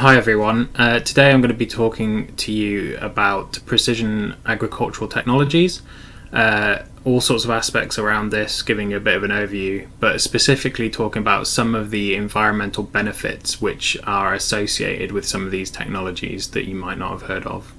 Hi everyone. Today I'm going to be talking to you about precision agricultural technologies, all sorts of aspects around this, giving you a bit of an overview, but specifically talking about some of the environmental benefits which are associated with some of these technologies that you might not have heard of.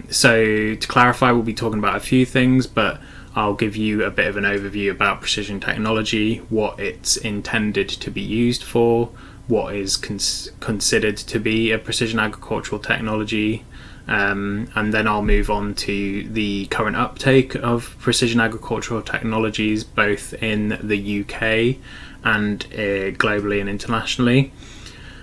So to clarify, we'll be talking about a few things, but I'll give you a bit of an overview about precision technology, what it's intended to be used for, what is considered to be a precision agricultural technology, and then I'll move on to the current uptake of precision agricultural technologies both in the UK and globally and internationally.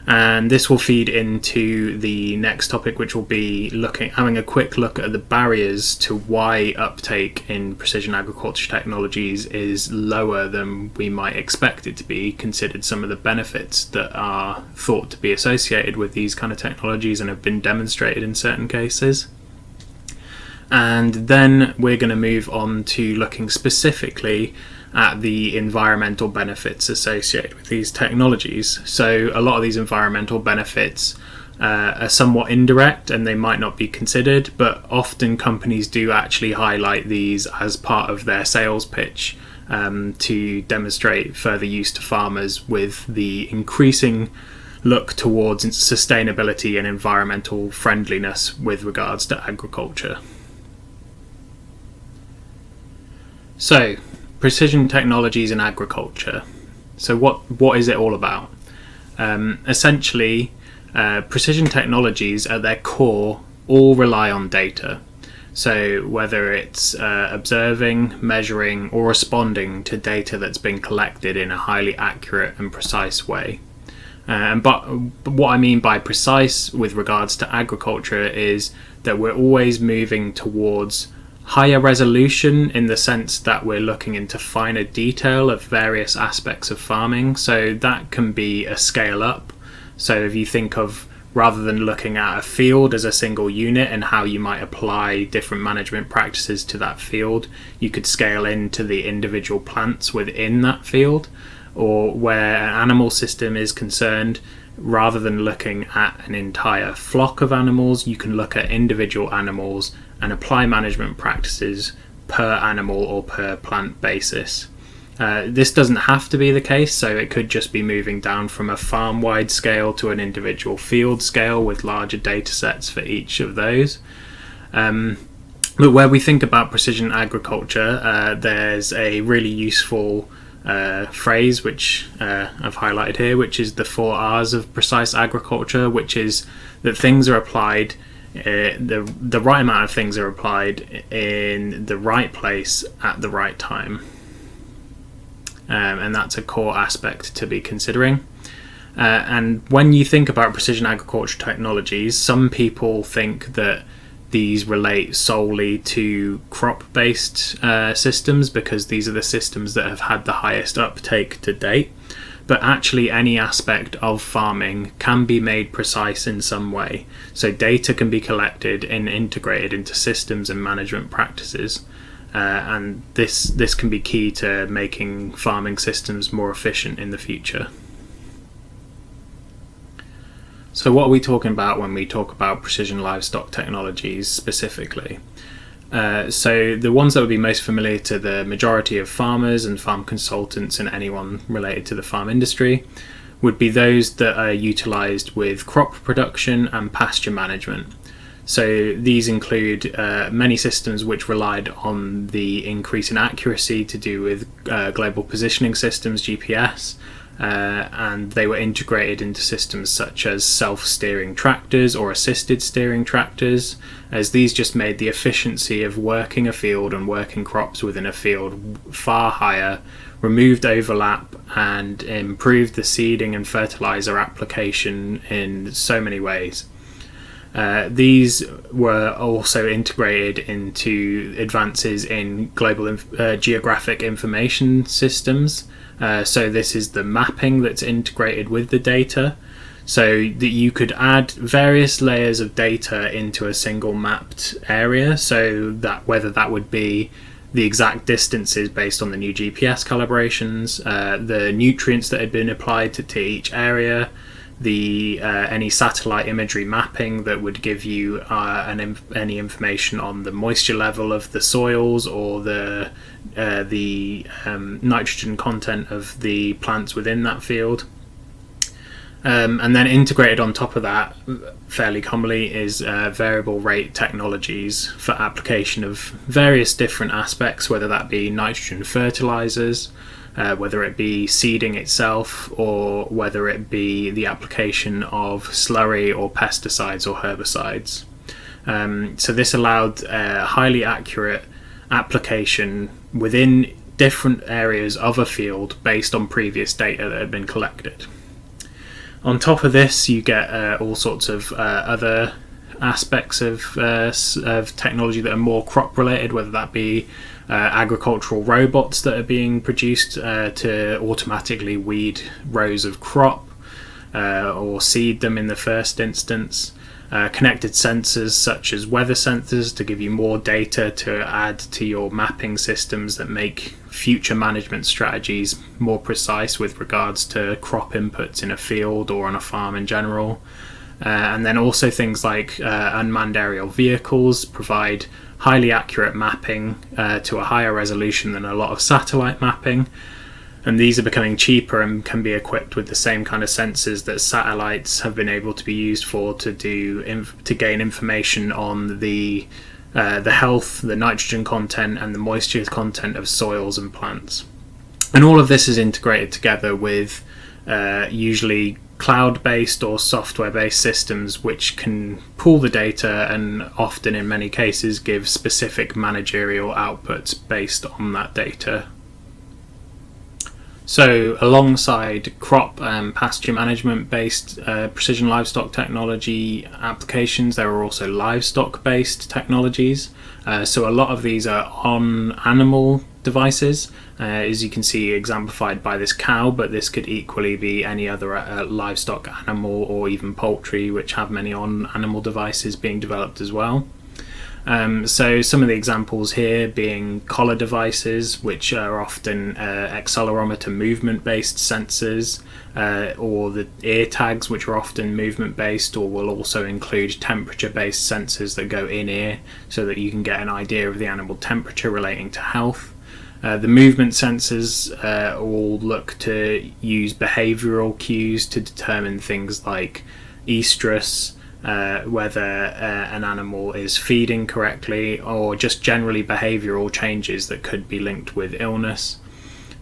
And this will feed into the next topic, which will be having a quick look at the barriers to why uptake in precision agriculture technologies is lower than we might expect it to be, considered some of the benefits that are thought to be associated with these kind of technologies and have been demonstrated in certain cases. And then we're going to move on to looking specifically at the environmental benefits associated with these technologies. So a lot of these environmental benefits are somewhat indirect and they might not be considered, but often companies do actually highlight these as part of their sales pitch to demonstrate further use to farmers with the increasing look towards sustainability and environmental friendliness with regards to agriculture. So, precision technologies in agriculture. So what is it all about? Essentially, precision technologies at their core all rely on data. So whether it's observing, measuring, or responding to data that's been collected in a highly accurate and precise way. But what I mean by precise with regards to agriculture is that we're always moving towards higher resolution in the sense that we're looking into finer detail of various aspects of farming. So that can be a scale up. So if you think of, rather than looking at a field as a single unit and how you might apply different management practices to that field, you could scale into the individual plants within that field. Or where an animal system is concerned, rather than looking at an entire flock of animals, you can look at individual animals and apply management practices per animal or per plant basis. This doesn't have to be the case, so it could just be moving down from a farm-wide scale to an individual field scale with larger data sets for each of those. But where we think about precision agriculture, there's a really useful phrase which I've highlighted here, which is the 4 R's of precise agriculture, which is that things are applied, the right amount of things are applied in the right place at the right time. And that's a core aspect to be considering. And when you think about precision agriculture technologies, some people think that these relate solely to crop-based systems because these are the systems that have had the highest uptake to date. But actually any aspect of farming can be made precise in some way. So data can be collected and integrated into systems and management practices. And this can be key to making farming systems more efficient in the future. So what are we talking about when we talk about precision livestock technologies specifically? So the ones that would be most familiar to the majority of farmers and farm consultants and anyone related to the farm industry would be those that are utilised with crop production and pasture management. So these include many systems which relied on the increase in accuracy to do with global positioning systems, GPS, and they were integrated into systems such as self-steering tractors or assisted steering tractors, as these just made the efficiency of working a field and working crops within a field far higher, removed overlap, and improved the seeding and fertilizer application in so many ways. These were also integrated into advances in global geographic information systems. So this is the mapping that's integrated with the data, so that you could add various layers of data into a single mapped area, so that whether that would be the exact distances based on the new GPS calibrations, the nutrients that had been applied to each area, any satellite imagery mapping that would give you any information on the moisture level of the soils or the nitrogen content of the plants within that field. And then integrated on top of that, fairly commonly, is variable rate technologies for application of various different aspects, whether that be nitrogen fertilizers, whether it be seeding itself, or whether it be the application of slurry or pesticides or herbicides. So this allowed a highly accurate application within different areas of a field based on previous data that had been collected. On top of this, you get all sorts of other aspects of technology that are more crop related, whether that be agricultural robots that are being produced to automatically weed rows of crop or seed them in the first instance. Connected sensors such as weather sensors to give you more data to add to your mapping systems that make future management strategies more precise with regards to crop inputs in a field or on a farm in general. And then also things like unmanned aerial vehicles provide highly accurate mapping to a higher resolution than a lot of satellite mapping. And these are becoming cheaper and can be equipped with the same kind of sensors that satellites have been able to be used for to gain information on the health, the nitrogen content, and the moisture content of soils and plants. And all of this is integrated together with usually cloud-based or software-based systems which can pull the data and often, in many cases, give specific managerial outputs based on that data. So alongside crop and pasture management based precision livestock technology applications, there are also livestock based technologies. So a lot of these are on animal devices, as you can see exemplified by this cow, but this could equally be any other livestock animal or even poultry, which have many on animal devices being developed as well. So some of the examples here being collar devices, which are often accelerometer movement based sensors, or the ear tags, which are often movement based or will also include temperature based sensors that go in ear so that you can get an idea of the animal temperature relating to health. The movement sensors all look to use behavioural cues to determine things like estrus, whether an animal is feeding correctly, or just generally behavioural changes that could be linked with illness.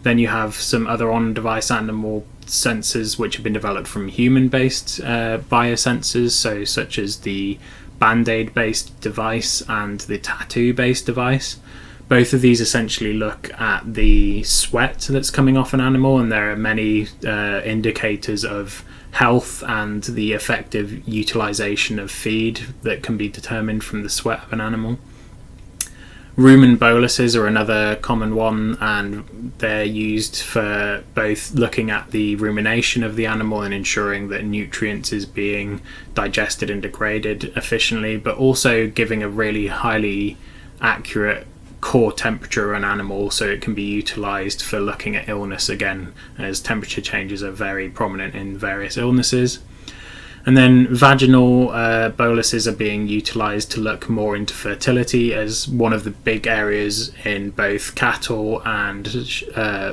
Then you have some other on-device animal sensors which have been developed from human-based biosensors, so such as the Band-Aid based device and the tattoo based device. Both of these essentially look at the sweat that's coming off an animal, and there are many indicators of health and the effective utilization of feed that can be determined from the sweat of an animal. Rumen boluses are another common one, and they're used for both looking at the rumination of the animal and ensuring that nutrients is being digested and degraded efficiently, but also giving a really highly accurate core temperature of an animal, so it can be utilized for looking at illness again, as temperature changes are very prominent in various illnesses. And then vaginal boluses are being utilized to look more into fertility, as one of the big areas in both cattle and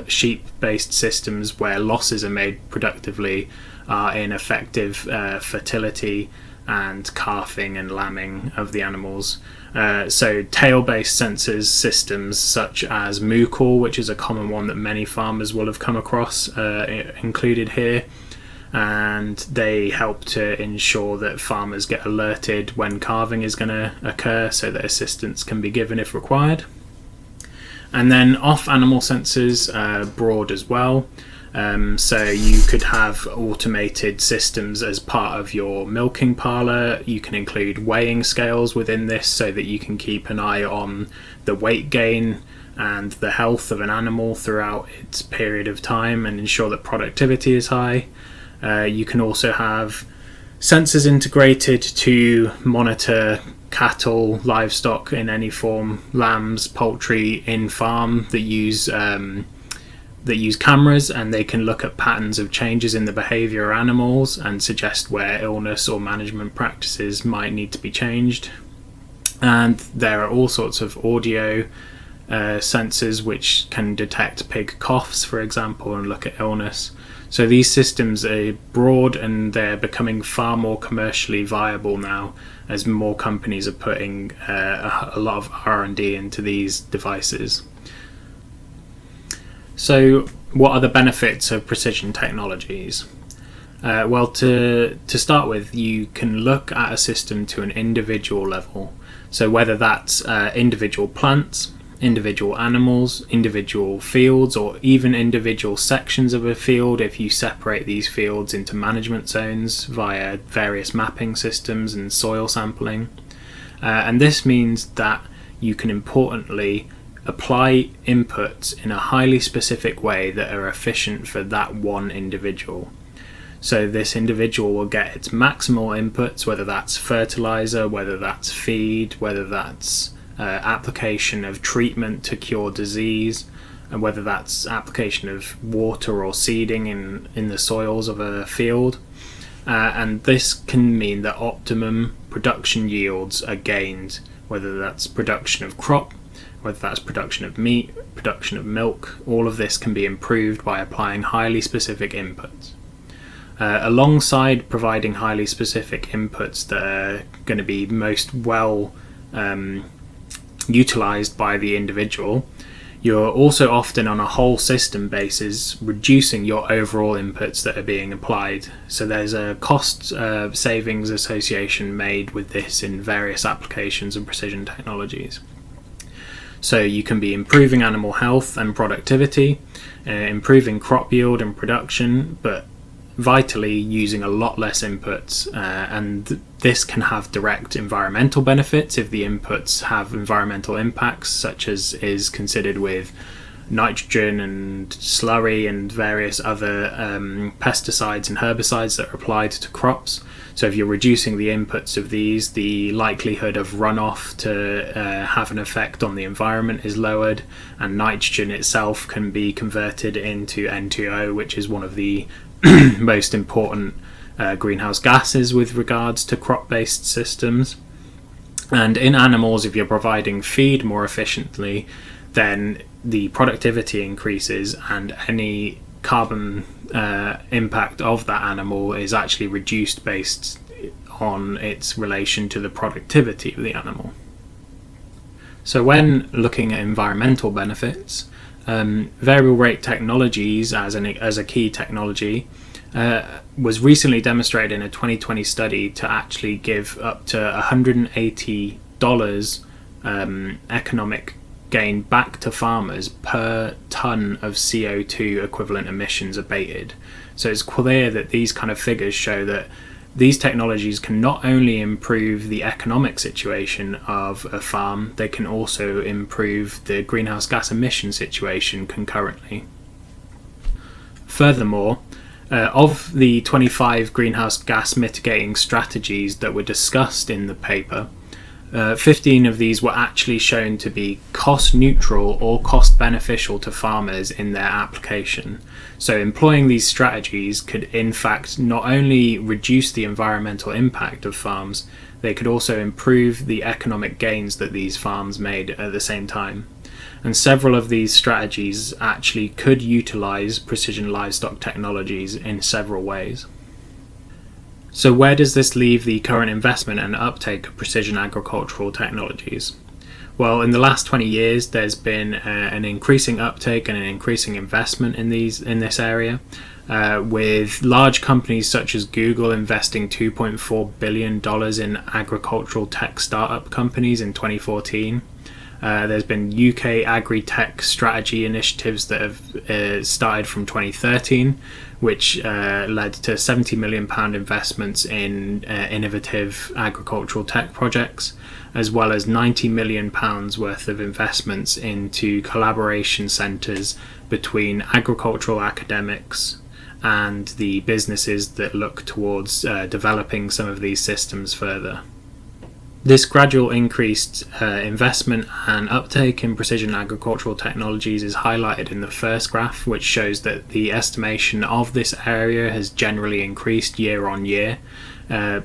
sheep based systems where losses are made productively are in effective fertility and calving and lambing of the animals. So tail-based sensors systems such as Moo-Call, which is a common one that many farmers will have come across, included here, and they help to ensure that farmers get alerted when calving is going to occur so that assistance can be given if required. And then off-animal sensors broad as well. So you could have automated systems as part of your milking parlour. You can include weighing scales within this so that you can keep an eye on the weight gain and the health of an animal throughout its period of time and ensure that productivity is high. You can also have sensors integrated to monitor cattle, livestock in any form, lambs, poultry in farm that use that use cameras, and they can look at patterns of changes in the behavior of animals and suggest where illness or management practices might need to be changed. And there are all sorts of audio sensors which can detect pig coughs, for example, and look at illness. So these systems are broad, and they're becoming far more commercially viable now as more companies are putting a lot of R&D into these devices. So what are the benefits of precision technologies? Well, to start with, you can look at a system to an individual level. So whether that's individual plants, individual animals, individual fields, or even individual sections of a field, if you separate these fields into management zones via various mapping systems and soil sampling. And this means that you can importantly apply inputs in a highly specific way that are efficient for that one individual. So this individual will get its maximal inputs, whether that's fertilizer, whether that's feed, whether that's application of treatment to cure disease, and whether that's application of water or seeding in the soils of a field. And this can mean that optimum production yields are gained, whether that's production of crop, whether that's production of meat, production of milk. All of this can be improved by applying highly specific inputs. Alongside providing highly specific inputs that are going to be most well utilized by the individual, you're also often on a whole system basis reducing your overall inputs that are being applied. So there's a cost savings association made with this in various applications of precision technologies. So you can be improving animal health and productivity, improving crop yield and production, but vitally using a lot less inputs, and this can have direct environmental benefits if the inputs have environmental impacts, such as is considered with nitrogen and slurry and various other pesticides and herbicides that are applied to crops. So if you're reducing the inputs of these, the likelihood of runoff to have an effect on the environment is lowered, and nitrogen itself can be converted into N2O, which is one of the most important greenhouse gases with regards to crop-based systems. And in animals, if you're providing feed more efficiently, then the productivity increases, and any carbon impact of that animal is actually reduced based on its relation to the productivity of the animal. So when looking at environmental benefits, variable rate technologies as a key technology was recently demonstrated in a 2020 study to actually give up to $180 economic gain back to farmers per ton of CO2 equivalent emissions abated. So it's clear that these kind of figures show that these technologies can not only improve the economic situation of a farm, they can also improve the greenhouse gas emission situation concurrently. Furthermore, of the 25 greenhouse gas mitigating strategies that were discussed in the paper, 15 of these were actually shown to be cost neutral or cost beneficial to farmers in their application. So employing these strategies could in fact not only reduce the environmental impact of farms, they could also improve the economic gains that these farms made at the same time. And several of these strategies actually could utilize precision livestock technologies in several ways. So where does this leave the current investment and uptake of precision agricultural technologies? Well, in the last 20 years, there's been an increasing uptake and an increasing investment in this area, with large companies such as Google investing $2.4 billion in agricultural tech startup companies in 2014. There's been UK agri-tech strategy initiatives that have started from 2013, which led to £70 million investments in innovative agricultural tech projects, as well as £90 million worth of investments into collaboration centres between agricultural academics and the businesses that look towards developing some of these systems further. This gradual increased investment and uptake in precision agricultural technologies is highlighted in the first graph, which shows that the estimation of this area has generally increased year on year,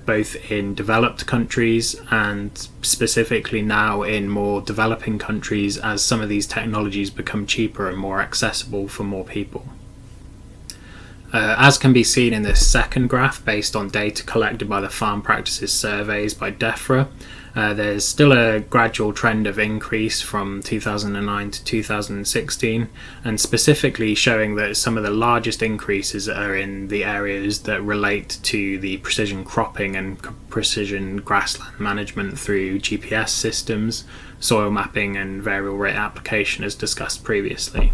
both in developed countries and specifically now in more developing countries, as some of these technologies become cheaper and more accessible for more people. As can be seen in this second graph, based on data collected by the Farm Practices Surveys by DEFRA, there's still a gradual trend of increase from 2009 to 2016, and specifically showing that some of the largest increases are in the areas that relate to the precision cropping and precision grassland management through GPS systems, soil mapping and variable rate application, as discussed previously.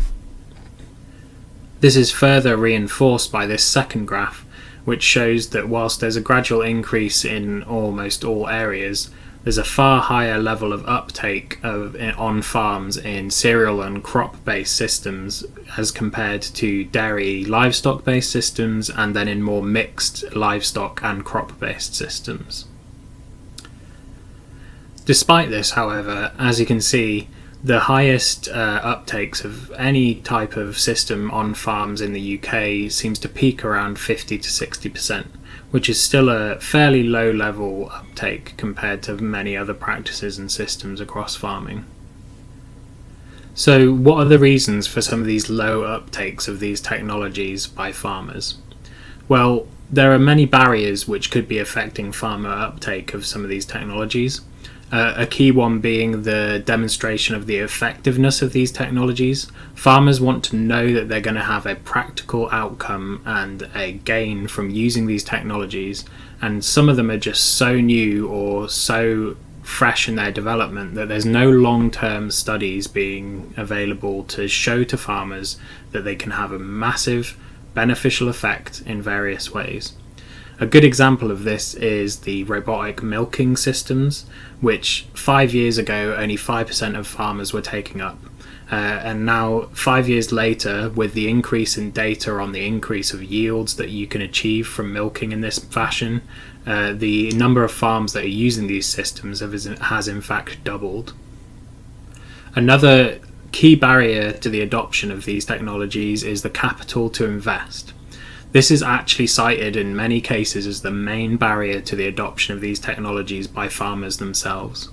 This is further reinforced by this second graph, which shows that whilst there's a gradual increase in almost all areas, there's a far higher level of uptake on farms in cereal and crop-based systems as compared to dairy livestock-based systems, and then in more mixed livestock and crop-based systems. Despite this, however, as you can see, the highest uptakes of any type of system on farms in the UK seems to peak around 50 to 60%, which is still a fairly low level uptake compared to many other practices and systems across farming. So what are the reasons for some of these low uptakes of these technologies by farmers? Well, there are many barriers which could be affecting farmer uptake of some of these technologies. A key one being the demonstration of the effectiveness of these technologies. Farmers want to know that they're going to have a practical outcome and a gain from using these technologies, and some of them are just so new or so fresh in their development that there's no long-term studies being available to show to farmers that they can have a massive beneficial effect in various ways. A good example of this is the robotic milking systems, which 5 years ago only 5% of farmers were taking up. And now 5 years later, with the increase in data on the increase of yields that you can achieve from milking in this fashion, the number of farms that are using these systems has in fact doubled. Another key barrier to the adoption of these technologies is the capital to invest. This is actually cited in many cases as the main barrier to the adoption of these technologies by farmers themselves.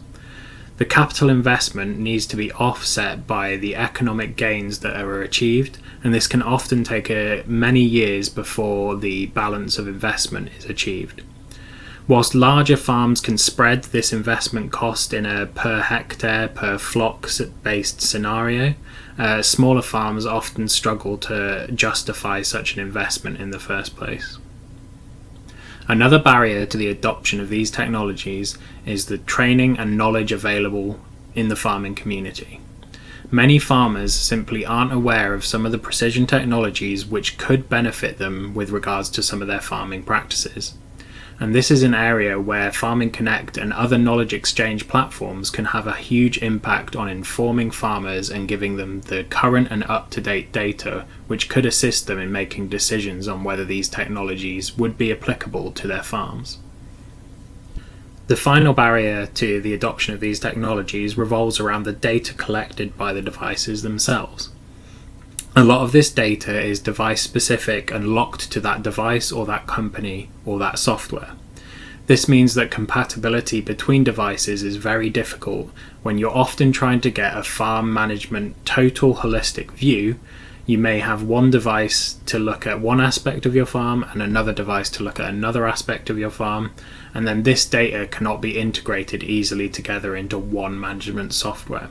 The capital investment needs to be offset by the economic gains that are achieved, and this can often take many years before the balance of investment is achieved. Whilst larger farms can spread this investment cost in a per hectare, per flock based scenario, smaller farms often struggle to justify such an investment in the first place. Another barrier to the adoption of these technologies is the training and knowledge available in the farming community. Many farmers simply aren't aware of some of the precision technologies which could benefit them with regards to some of their farming practices. And this is an area where Farming Connect and other knowledge exchange platforms can have a huge impact on informing farmers and giving them the current and up-to-date data which could assist them in making decisions on whether these technologies would be applicable to their farms. The final barrier to the adoption of these technologies revolves around the data collected by the devices themselves. A lot of this data is device specific and locked to that device or that company or that software. This means that compatibility between devices is very difficult when you're often trying to get a farm management total holistic view. You may have one device to look at one aspect of your farm and another device to look at another aspect of your farm, and then this data cannot be integrated easily together into one management software.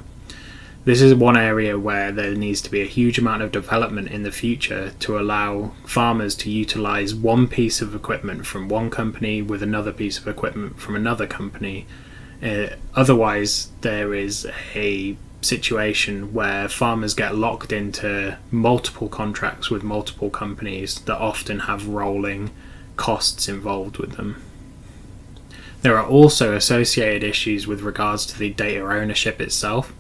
This is one area where there needs to be a huge amount of development in the future to allow farmers to utilize one piece of equipment from one company with another piece of equipment from another company. Otherwise, there is a situation where farmers get locked into multiple contracts with multiple companies that often have rolling costs involved with them. There are also associated issues with regards to the data ownership itself.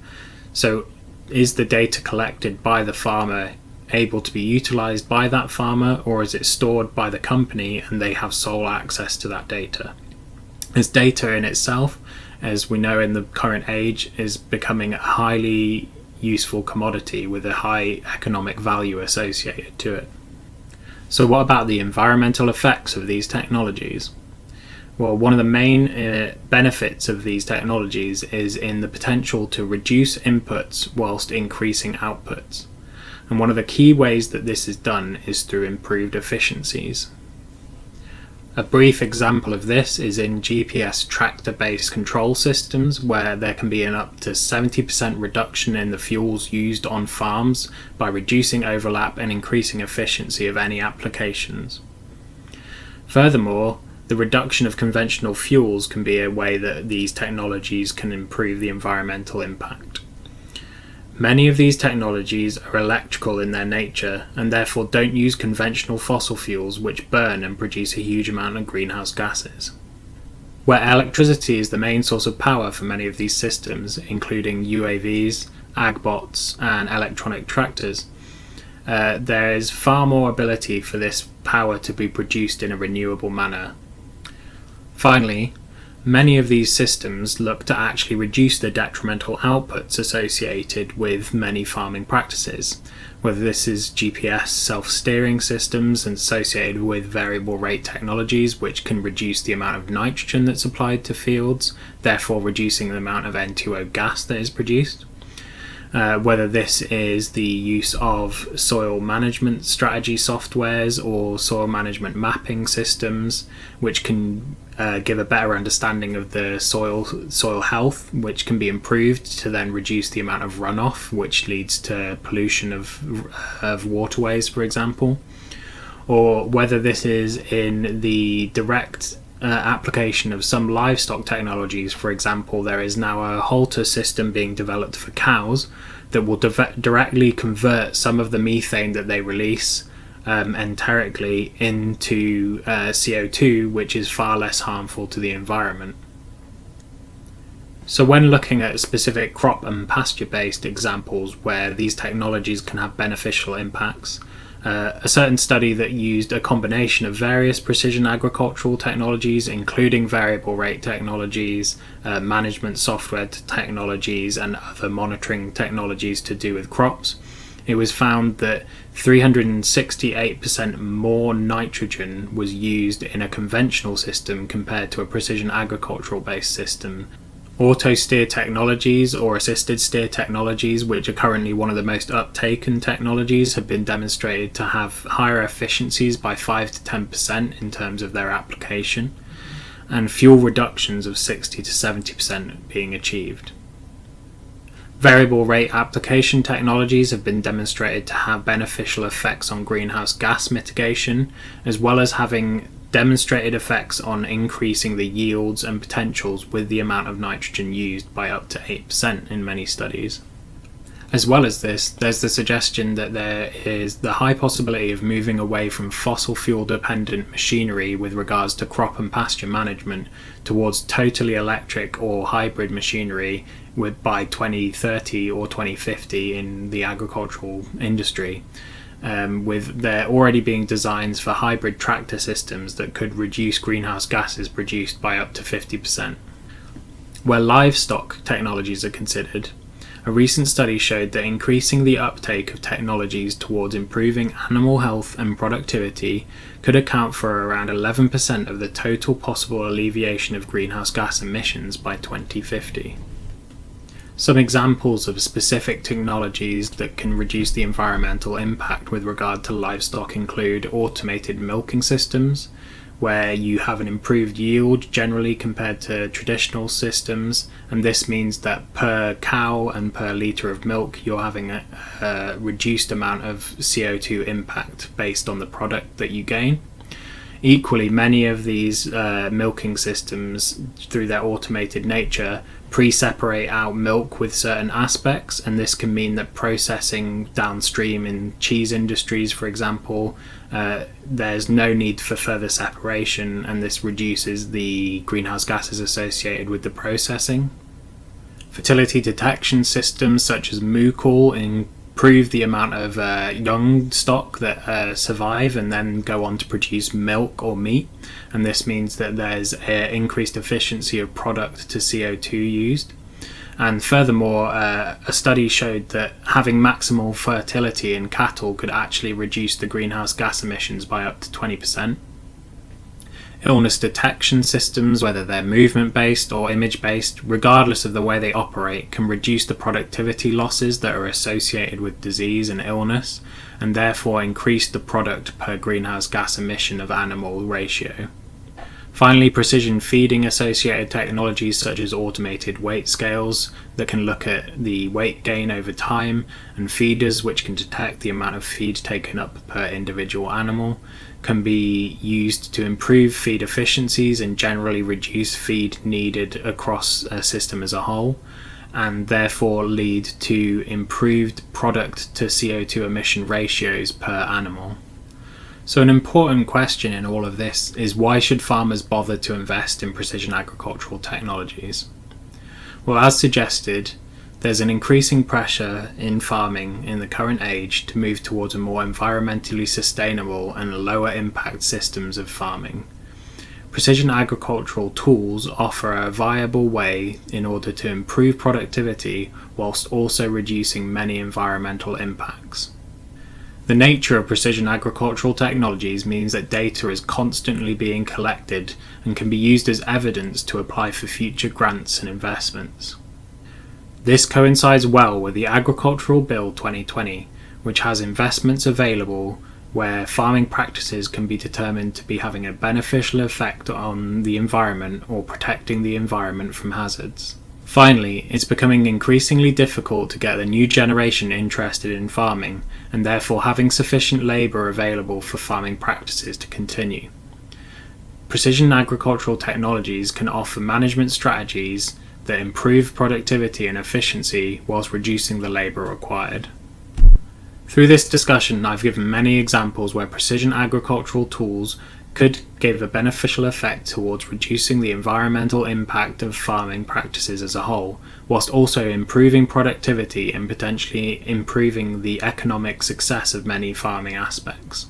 So is the data collected by the farmer able to be utilized by that farmer, or is it stored by the company and they have sole access to that data? Is data in itself as we know in the current age is becoming a highly useful commodity with a high economic value associated to it. So what about the environmental effects of these technologies? Well, one of the main benefits of these technologies is in the potential to reduce inputs whilst increasing outputs. And one of the key ways that this is done is through improved efficiencies. A brief example of this is in GPS tractor-based control systems, where there can be an up to 70% reduction in the fuels used on farms by reducing overlap and increasing efficiency of any applications. Furthermore, the reduction of conventional fuels can be a way that these technologies can improve the environmental impact. Many of these technologies are electrical in their nature and therefore don't use conventional fossil fuels which burn and produce a huge amount of greenhouse gases. Where electricity is the main source of power for many of these systems, including UAVs, agbots and electronic tractors, there is far more ability for this power to be produced in a renewable manner. Finally, many of these systems look to actually reduce the detrimental outputs associated with many farming practices, whether this is GPS self-steering systems associated with variable rate technologies which can reduce the amount of nitrogen that's applied to fields, therefore reducing the amount of N2O gas that is produced. Whether this is the use of soil management strategy softwares or soil management mapping systems, which can give a better understanding of the soil health, which can be improved to then reduce the amount of runoff, which leads to pollution of waterways, for example. Or whether this is in the direct application of some livestock technologies. For example, there is now a halter system being developed for cows that will directly convert some of the methane that they release enterically into CO2, which is far less harmful to the environment. So when looking at specific crop and pasture-based examples where these technologies can have beneficial impacts, a certain study that used a combination of various precision agricultural technologies, including variable rate technologies, management software technologies, and other monitoring technologies to do with crops, it was found that 368% more nitrogen was used in a conventional system compared to a precision agricultural based system. Auto steer technologies or assisted steer technologies, which are currently one of the most uptaken technologies, have been demonstrated to have higher efficiencies by 5 to 10% in terms of their application, and fuel reductions of 60 to 70% being achieved. Variable rate application technologies have been demonstrated to have beneficial effects on greenhouse gas mitigation, as well as having demonstrated effects on increasing the yields and potentials with the amount of nitrogen used by up to 8% in many studies. As well as this, there's the suggestion that there is the high possibility of moving away from fossil fuel dependent machinery with regards to crop and pasture management towards totally electric or hybrid machinery by 2030 or 2050 in the agricultural industry. With there already being designs for hybrid tractor systems that could reduce greenhouse gases produced by up to 50%. Where livestock technologies are considered, a recent study showed that increasing the uptake of technologies towards improving animal health and productivity could account for around 11% of the total possible alleviation of greenhouse gas emissions by 2050. Some examples of specific technologies that can reduce the environmental impact with regard to livestock include automated milking systems, where you have an improved yield generally compared to traditional systems, and this means that per cow and per litre of milk you're having a reduced amount of CO2 impact based on the product that you gain. Equally, many of these milking systems, through their automated nature, pre-separate out milk with certain aspects, and this can mean that processing downstream in cheese industries, for example, there's no need for further separation, and this reduces the greenhouse gases associated with the processing. Fertility detection systems such as moo call in improve the amount of young stock that survive and then go on to produce milk or meat, and this means that there's increased efficiency of product to CO2 used. And furthermore, a study showed that having maximal fertility in cattle could actually reduce the greenhouse gas emissions by up to 20%. Illness detection systems, whether they're movement-based or image-based, regardless of the way they operate, can reduce the productivity losses that are associated with disease and illness, and therefore increase the product per greenhouse gas emission of animal ratio. Finally, precision feeding associated technologies such as automated weight scales that can look at the weight gain over time, and feeders which can detect the amount of feed taken up per individual animal, can be used to improve feed efficiencies and generally reduce feed needed across a system as a whole, and therefore lead to improved product to CO2 emission ratios per animal. So an important question in all of this is, why should farmers bother to invest in precision agricultural technologies? Well, as suggested, there's an increasing pressure in farming in the current age to move towards a more environmentally sustainable and lower impact systems of farming. Precision agricultural tools offer a viable way in order to improve productivity whilst also reducing many environmental impacts. The nature of precision agricultural technologies means that data is constantly being collected and can be used as evidence to apply for future grants and investments. This coincides well with the Agricultural Bill 2020, which has investments available where farming practices can be determined to be having a beneficial effect on the environment or protecting the environment from hazards. Finally, it's becoming increasingly difficult to get the new generation interested in farming, and therefore having sufficient labour available for farming practices to continue. Precision agricultural technologies can offer management strategies that improve productivity and efficiency whilst reducing the labour required. Through this discussion, I've given many examples where precision agricultural tools could give a beneficial effect towards reducing the environmental impact of farming practices as a whole, whilst also improving productivity and potentially improving the economic success of many farming aspects.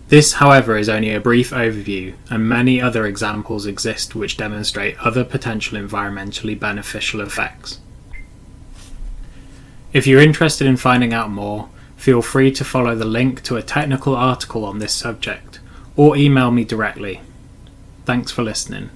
This, however, is only a brief overview, and many other examples exist which demonstrate other potential environmentally beneficial effects. If you're interested in finding out more, feel free to follow the link to a technical article on this subject, or email me directly. Thanks for listening.